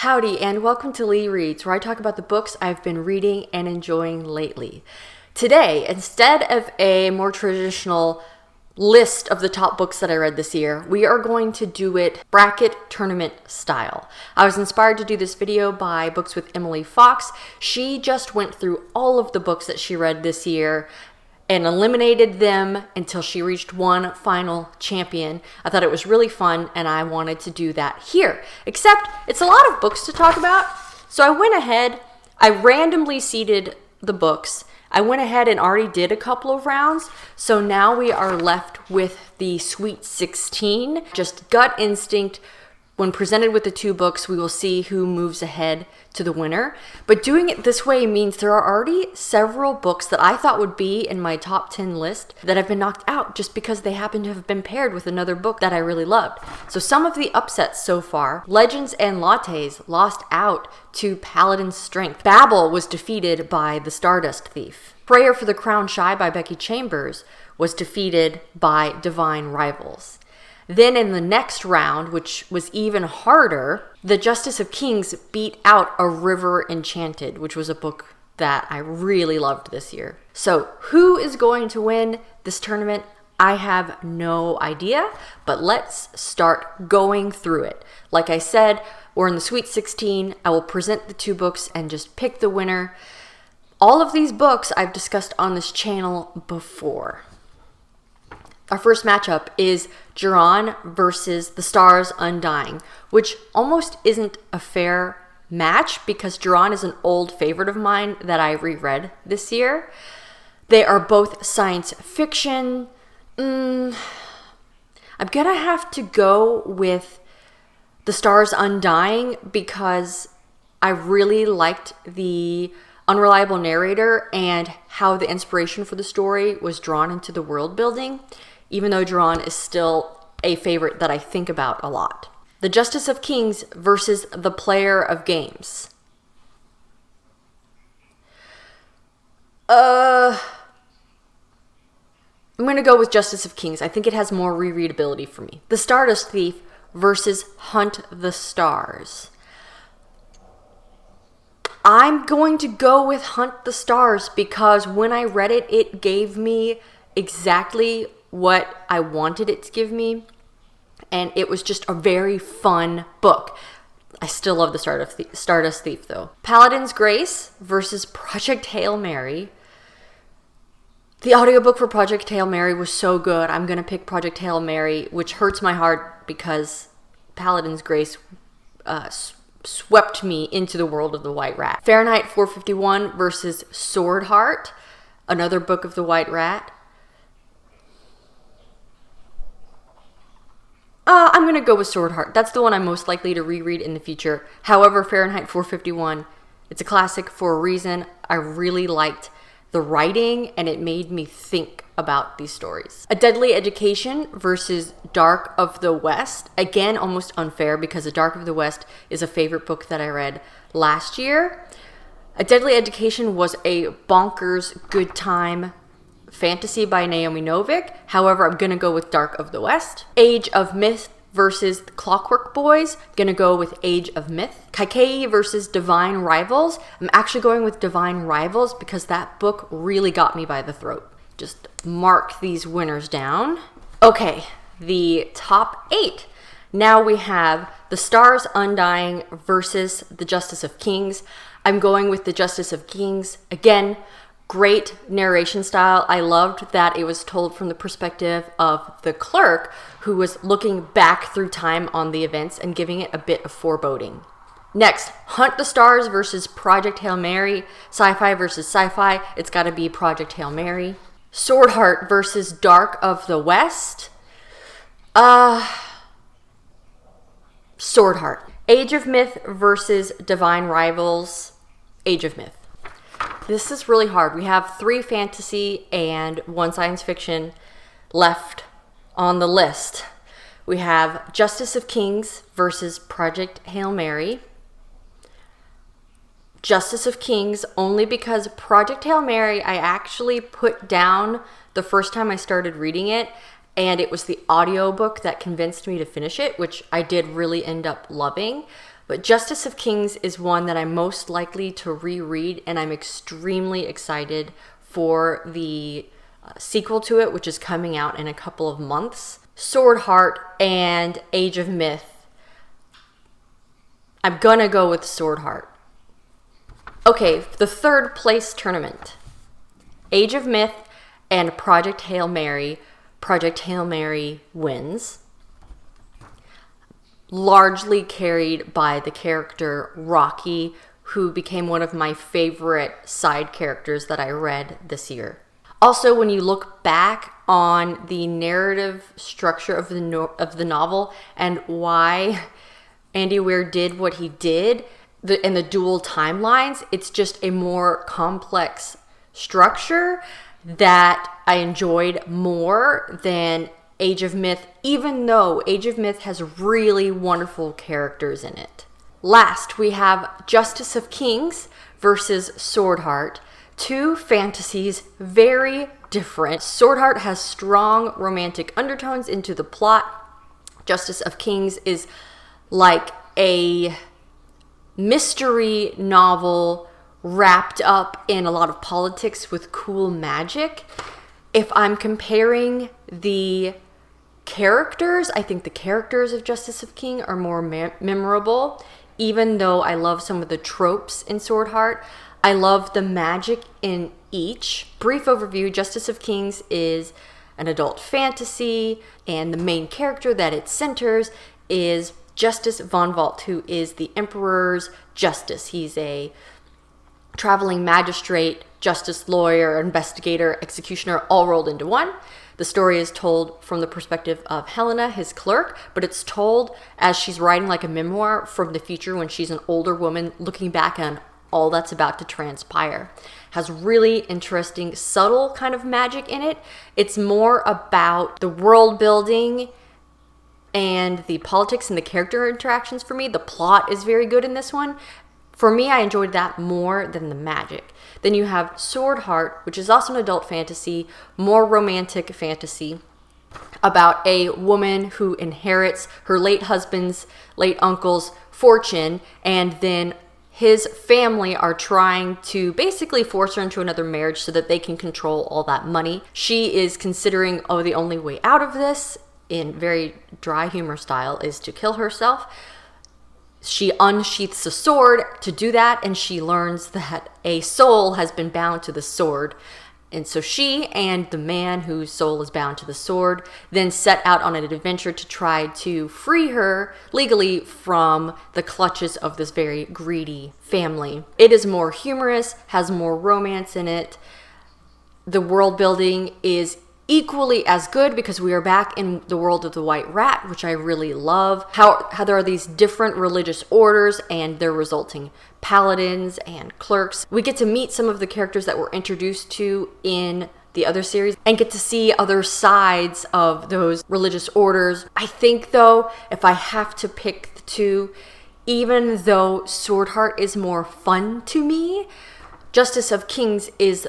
Howdy, and welcome to LeeReads, where I talk about the books I've been reading and enjoying lately. Today, instead of a more traditional list of the top books that I read this year, we are going to do it bracket tournament style. I was inspired to do this video by Books with Emily Fox. She just went through all of the books that she read this year and eliminated them until she reached one final champion. I thought it was really fun, and I wanted to do that here. Except, it's a lot of books to talk about, so I went ahead, I randomly seeded the books. I went ahead and already did a couple of rounds, so now we are left with the Sweet 16. Just gut instinct. When presented with the two books, we will see who moves ahead to the winner. But doing it this way means there are already several books that I thought would be in my top 10 list that have been knocked out just because they happen to have been paired with another book that I really loved. So some of the upsets so far: Legends and Lattes lost out to Paladin's Strength. Babel was defeated by The Stardust Thief. Prayer for the Crown Shy by Becky Chambers was defeated by Divine Rivals. Then in the next round, which was even harder, The Justice of Kings beat out A River Enchanted, which was a book that I really loved this year. So who is going to win this tournament? I have no idea, but let's start going through it. Like I said, we're in the Sweet 16. I will present the two books and just pick the winner. All of these books I've discussed on this channel before. Our first matchup is Juron versus The Stars Undying, which almost isn't a fair match because Juron is an old favorite of mine that I reread this year. They are both science fiction. I'm gonna have to go with The Stars Undying because I really liked the unreliable narrator and how the inspiration for the story was drawn into the world building, even though Juron is still a favorite that I think about a lot. The Justice of Kings versus The Player of Games. I'm going to go with Justice of Kings. I think it has more rereadability for me. The Stardust Thief versus Hunt the Stars. I'm going to go with Hunt the Stars because when I read it, it gave me exactly what I wanted it to give me, and it was just a very fun book. I still love the Stardust Thief, though. Paladin's Grace versus Project Hail Mary. The audiobook for Project Hail Mary was so good. I'm going to pick Project Hail Mary, which hurts my heart because Paladin's Grace swept me into the world of the White Rat. Fahrenheit 451 versus Sword Heart, another book of the White Rat. I'm going to go with Sword Heart. That's the one I'm most likely to reread in the future. However, Fahrenheit 451, it's a classic for a reason. I really liked the writing, and it made me think about these stories. A Deadly Education versus Dark of the West. Again, almost unfair because A Dark of the West is a favorite book that I read last year. A Deadly Education was a bonkers good time fantasy by Naomi Novik. However, I'm going to go with Dark of the West. Age of Myth versus The Clockwork Boys. I'm going to go with Age of Myth. Kaikei versus Divine Rivals. I'm actually going with Divine Rivals because that book really got me by the throat. Just mark these winners down. Okay, the top 8. Now we have The Stars Undying versus The Justice of Kings. I'm going with The Justice of Kings. Again, great narration style. I loved that it was told from the perspective of the clerk who was looking back through time on the events and giving it a bit of foreboding. Next, Hunt the Stars versus Project Hail Mary. Sci-fi versus sci-fi. It's got to be Project Hail Mary. Sword Heart versus Dark of the West. Sword Heart. Age of Myth versus Divine Rivals. Age of Myth. This is really hard. We have 3 fantasy and 1 science fiction left on the list. We have Justice of Kings versus Project Hail Mary. Justice of Kings only because Project Hail Mary I actually put down the first time I started reading it, and it was the audiobook that convinced me to finish it, which I did really end up loving. But Justice of Kings is one that I'm most likely to reread, and I'm extremely excited for the sequel to it, which is coming out in a couple of months. Sword Heart and Age of Myth. I'm gonna go with Sword Heart. Okay, the third place tournament. Age of Myth and Project Hail Mary. Project Hail Mary wins. Largely carried by the character Rocky, who became one of my favorite side characters that I read this year. Also, when you look back on the narrative structure of the novel and why Andy Weir did what he did, and the dual timelines, it's just a more complex structure that I enjoyed more than Age of Myth, even though Age of Myth has really wonderful characters in it. Last, we have Justice of Kings versus Sword Heart. Two fantasies, very different. Sword Heart has strong romantic undertones into the plot. Justice of Kings is like a mystery novel wrapped up in a lot of politics with cool magic. If I'm comparing the characters, I think the characters of Justice of King are more memorable, even though I love some of the tropes in Sword Heart. I love the magic in each. Brief overview, Justice of Kings is an adult fantasy, and the main character that it centers is Justice Von Valt, who is the Emperor's justice. He's a traveling magistrate, justice lawyer, investigator, executioner, all rolled into one. The story is told from the perspective of Helena, his clerk, but it's told as she's writing like a memoir from the future when she's an older woman looking back on all that's about to transpire. Has really interesting, subtle kind of magic in it. It's more about the world building and the politics and the character interactions for me. The plot is very good in this one. For me, I enjoyed that more than the magic. Then you have Sword Heart, which is also an adult fantasy, more romantic fantasy, about a woman who inherits her late husband's, late uncle's fortune, and then his family are trying to basically force her into another marriage so that they can control all that money. She is considering, the only way out of this, in very dry humor style, is to kill herself. She unsheaths a sword to do that, and she learns that a soul has been bound to the sword. And so she and the man whose soul is bound to the sword then set out on an adventure to try to free her legally from the clutches of this very greedy family. It is more humorous, has more romance in it. The world building is equally as good because we are back in the world of the White Rat, which I really love. How there are these different religious orders and their resulting paladins and clerks. We get to meet some of the characters that we're introduced to in the other series and get to see other sides of those religious orders. I think, though, if I have to pick the two, even though Sword Heart is more fun to me, Justice of Kings is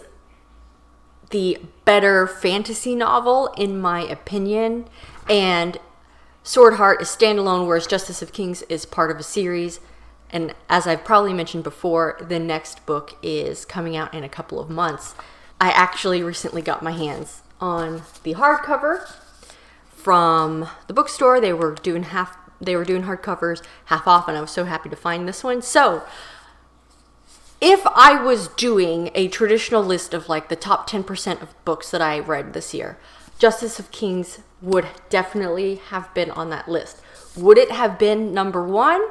the better fantasy novel, in my opinion, and Sword Heart is standalone, whereas Justice of Kings is part of a series. And as I've probably mentioned before, the next book is coming out in a couple of months. I actually recently got my hands on the hardcover from the bookstore. They were doing hardcovers half off, and I was so happy to find this one. So if I was doing a traditional list of like the top 10% of books that I read this year, Justice of Kings would definitely have been on that list. Would it have been number one?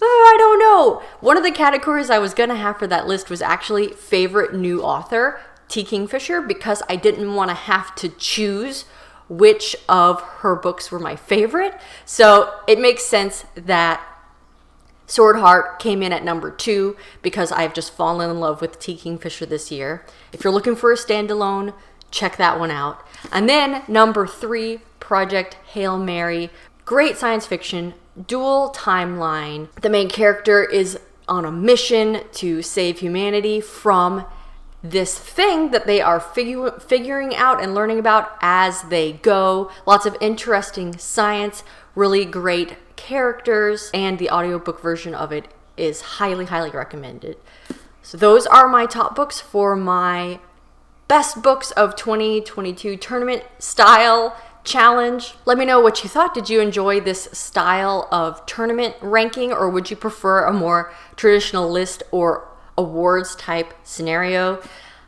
I don't know. One of the categories I was going to have for that list was actually favorite new author, T. Kingfisher, because I didn't want to have to choose which of her books were my favorite. So it makes sense that Sword Heart came in at number 2 because I've just fallen in love with T. Kingfisher this year. If you're looking for a standalone, check that one out. And then number 3, Project Hail Mary. Great science fiction, dual timeline. The main character is on a mission to save humanity from this thing that they are figuring out and learning about as they go. Lots of interesting science, really great characters, and the audiobook version of it is highly, highly recommended. So those are my top books for my best books of 2022 tournament style challenge. Let me know what you thought. Did you enjoy this style of tournament ranking, or would you prefer a more traditional list or awards type scenario?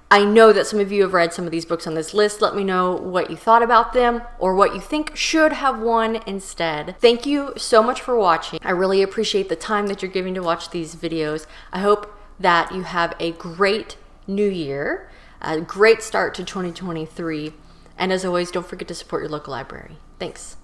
I know that some of you have read some of these books on this list. Let me know what you thought about them or what you think should have won instead. Thank you so much for watching. I really appreciate the time that you're giving to watch these videos. I hope that you have a great new year, a great start to 2023. And as always, don't forget to support your local library. Thanks.